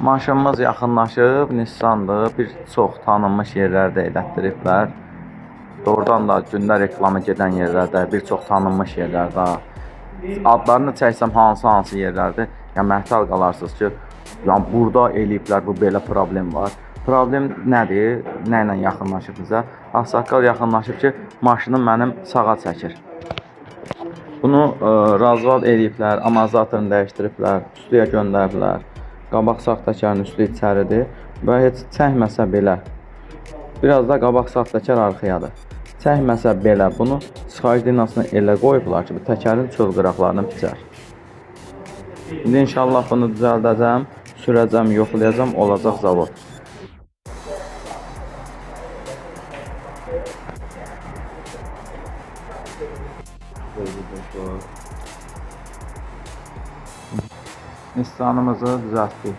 Maşınımız yaxınlaşıb, Nissandır. Bir çox tanınmış yerlərdə elətdiriblər. Doğrudan da gündə reklamı gedən yerlərdə, bir çox tanınmış yerlərdə. Adlarını çəksəm hansı yerlərdir? Yəni məhtal qalarsınız ki, yəni burada eləyiblər, bu belə problem var. Problem nədir? Nə ilə yaxınlaşıb bizə? Ağsaqqal yaxınlaşıb ki, maşını mənim sağa çəkir. Bunu razval eləyiblər, amortizatorunu dəyişdiriblər, üstüyə göndəriblər. Qabaq sağ təkərin üstü içəridir və heç çəkməsə belə, biraz da qabaq sağ təkər arxayadır. Çəkməsə belə bunu çıxarış dinasına elə qoyublar ki, bu təkərin çöl qıraqlarını biçər. İndi inşallah bunu düzəldəcəm, sürəcəm, yoxlayacam, olacaq zavod. Nissanımızı düzəltdik.